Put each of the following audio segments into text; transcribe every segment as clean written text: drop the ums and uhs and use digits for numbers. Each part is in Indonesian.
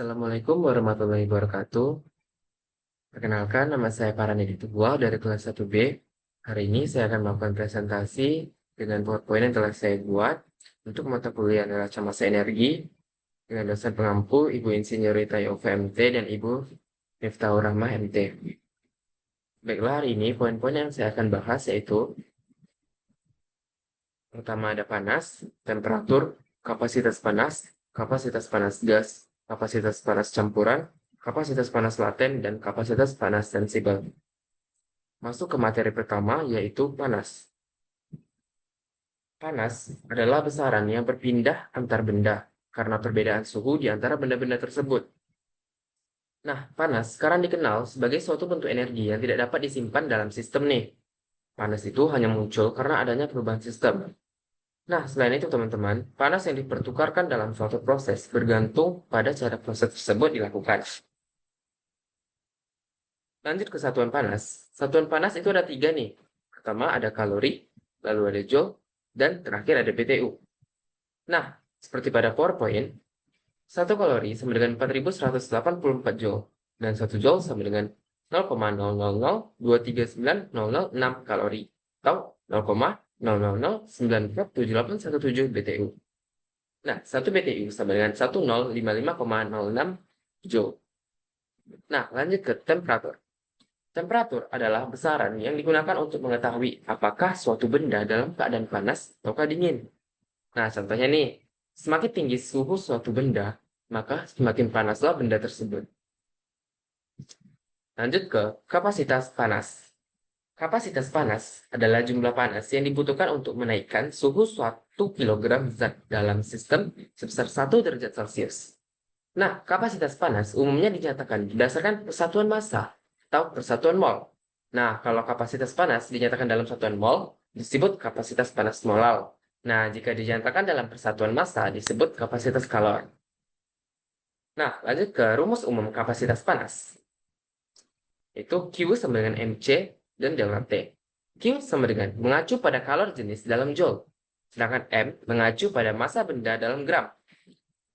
Assalamualaikum warahmatullahi wabarakatuh. Perkenalkan, nama saya Paranedi Tubuah dari kelas 1B. Hari ini saya akan melakukan presentasi dengan PowerPoint yang telah saya buat untuk mata kuliah neraca massa energi dengan dosen pengampu Ibu Insinyur Rita Yova MT dan Ibu Miftahur Rahmah MT. Baiklah, hari ini poin-poin yang saya akan bahas yaitu pertama ada panas, temperatur, kapasitas panas gas, kapasitas panas campuran, kapasitas panas laten, dan kapasitas panas sensibel. Masuk ke materi pertama, yaitu panas. Panas adalah besaran yang berpindah antar benda karena perbedaan suhu di antara benda-benda tersebut. Nah, panas sekarang dikenal sebagai suatu bentuk energi yang tidak dapat disimpan dalam sistem nih. Panas itu hanya muncul karena adanya perubahan sistem. Nah, selain itu teman-teman, panas yang dipertukarkan dalam suatu proses bergantung pada cara proses tersebut dilakukan. Lanjut ke satuan panas. Satuan panas itu ada 3 nih. Pertama ada kalori, lalu ada joule, dan terakhir ada BTU. Nah, seperti pada PowerPoint, 1 kalori sama dengan 4184 joule, dan 1 joule sama dengan 0,000239006 kalori, atau 0,000947817 BTU. Nah, 1 BTU sama dengan 1055,06 joule. Nah, lanjut ke temperatur. Temperatur adalah besaran yang digunakan untuk mengetahui apakah suatu benda dalam keadaan panas atau dingin. Nah, contohnya nih, semakin tinggi suhu suatu benda, maka semakin panaslah benda tersebut. Lanjut ke kapasitas panas. Kapasitas panas adalah jumlah panas yang dibutuhkan untuk menaikkan suhu suatu kilogram zat dalam sistem sebesar 1 derajat Celcius. Nah, kapasitas panas umumnya dinyatakan berdasarkan persatuan massa atau persatuan mol. Nah, kalau kapasitas panas dinyatakan dalam satuan mol, disebut kapasitas panas molal. Nah, jika dinyatakan dalam persatuan massa, disebut kapasitas kalor. Nah, lanjut ke rumus umum kapasitas panas. Itu Q sama dengan MC dan delta T. Q sama dengan mengacu pada kalor jenis dalam joule, sedangkan M mengacu pada massa benda dalam gram.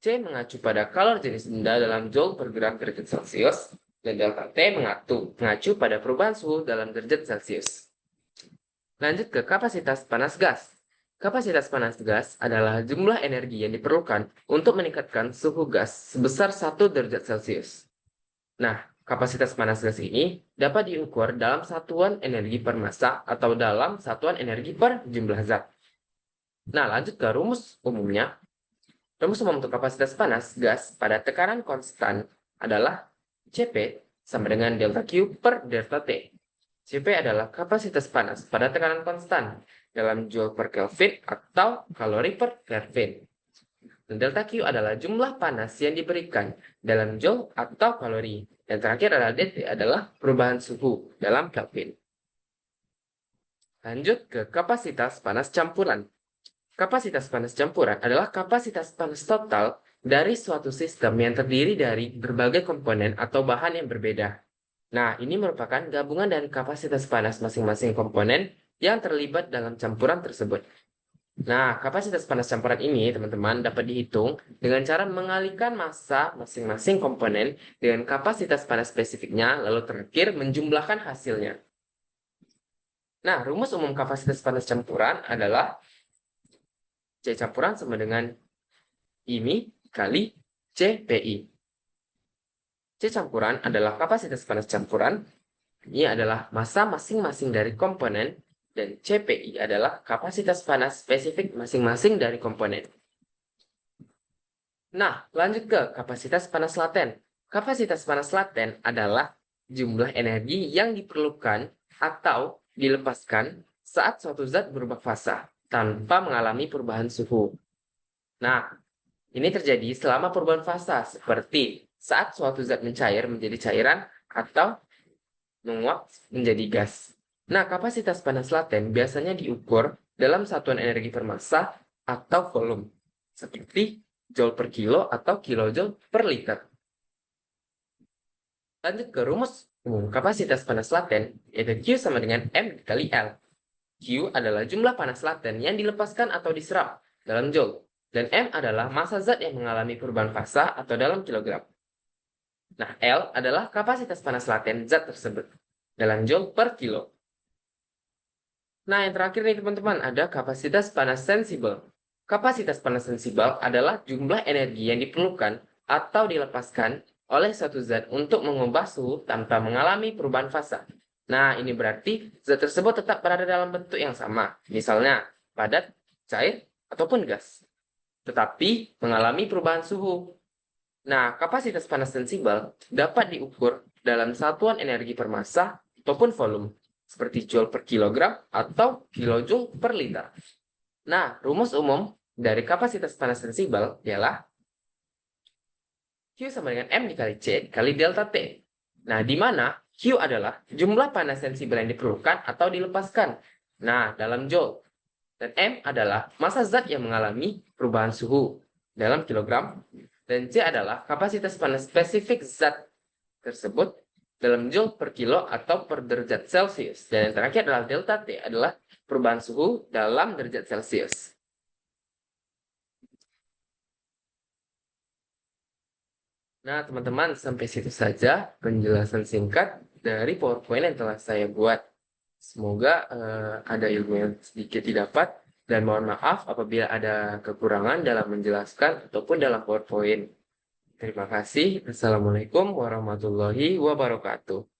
C mengacu pada kalor jenis benda dalam joule per gram derajat Celcius, dan delta T mengacu pada perubahan suhu dalam derajat Celcius. Lanjut ke kapasitas panas gas. Kapasitas panas gas adalah jumlah energi yang diperlukan untuk meningkatkan suhu gas sebesar 1 derajat Celcius. Nah, kapasitas panas gas ini dapat diukur dalam satuan energi per massa atau dalam satuan energi per jumlah zat. Nah, lanjut ke rumus umumnya. Rumus umum untuk kapasitas panas gas pada tekanan konstan adalah Cp sama dengan delta Q per delta T. Cp adalah kapasitas panas pada tekanan konstan dalam joule per Kelvin atau kalori per Kelvin. Dan delta Q adalah jumlah panas yang diberikan dalam joule atau kalori. Dan terakhir adalah dt adalah perubahan suhu dalam Kelvin. Lanjut ke kapasitas panas campuran. Kapasitas panas campuran adalah kapasitas panas total dari suatu sistem yang terdiri dari berbagai komponen atau bahan yang berbeda. Nah, ini merupakan gabungan dari kapasitas panas masing-masing komponen yang terlibat dalam campuran tersebut. Nah, kapasitas panas campuran ini, teman-teman, dapat dihitung dengan cara mengalihkan massa masing-masing komponen dengan kapasitas panas spesifiknya, lalu terakhir menjumlahkan hasilnya. Nah, rumus umum kapasitas panas campuran adalah C campuran sama dengan IMI kali CPI. C campuran adalah kapasitas panas campuran. Ini adalah massa masing-masing dari komponen. Dan CPI adalah kapasitas panas spesifik masing-masing dari komponen. Nah, lanjut ke kapasitas panas laten. Kapasitas panas laten adalah jumlah energi yang diperlukan atau dilepaskan saat suatu zat berubah fasa tanpa mengalami perubahan suhu. Nah, ini terjadi selama perubahan fasa seperti saat suatu zat mencair menjadi cairan atau menguap menjadi gas. Nah, kapasitas panas laten biasanya diukur dalam satuan energi per massa atau volume, seperti joule per kilo atau kilojoule per liter. Lanjut ke rumus umum kapasitas panas laten, yaitu Q sama dengan M dikali L. Q adalah jumlah panas laten yang dilepaskan atau diserap dalam joule, dan M adalah massa zat yang mengalami perubahan fasa atau dalam kilogram. Nah, L adalah kapasitas panas laten zat tersebut dalam joule per kilo. Nah, yang terakhir nih teman-teman, ada kapasitas panas sensibel. Kapasitas panas sensibel adalah jumlah energi yang diperlukan atau dilepaskan oleh suatu zat untuk mengubah suhu tanpa mengalami perubahan fasa. Nah, ini berarti zat tersebut tetap berada dalam bentuk yang sama, misalnya padat, cair, ataupun gas, tetapi mengalami perubahan suhu. Nah, kapasitas panas sensibel dapat diukur dalam satuan energi per massa ataupun volume, seperti joule per kilogram atau kilojoule per liter. Nah, rumus umum dari kapasitas panas sensibel ialah Q sama dengan M dikali C dikali delta T. Nah, di mana Q adalah jumlah panas sensibel yang diperlukan atau dilepaskan. Nah, dalam joule. Dan M adalah massa zat yang mengalami perubahan suhu dalam kilogram. Dan C adalah kapasitas panas spesifik zat tersebut dalam joule per kilo atau per derajat Celcius. Dan yang terakhir adalah delta T adalah perubahan suhu dalam derajat Celcius. Nah, teman-teman, sampai situ saja penjelasan singkat dari PowerPoint yang telah saya buat. Semoga ada ilmu yang sedikit didapat, dan mohon maaf apabila ada kekurangan dalam menjelaskan ataupun dalam PowerPoint. Terima kasih. Assalamualaikum warahmatullahi wabarakatuh.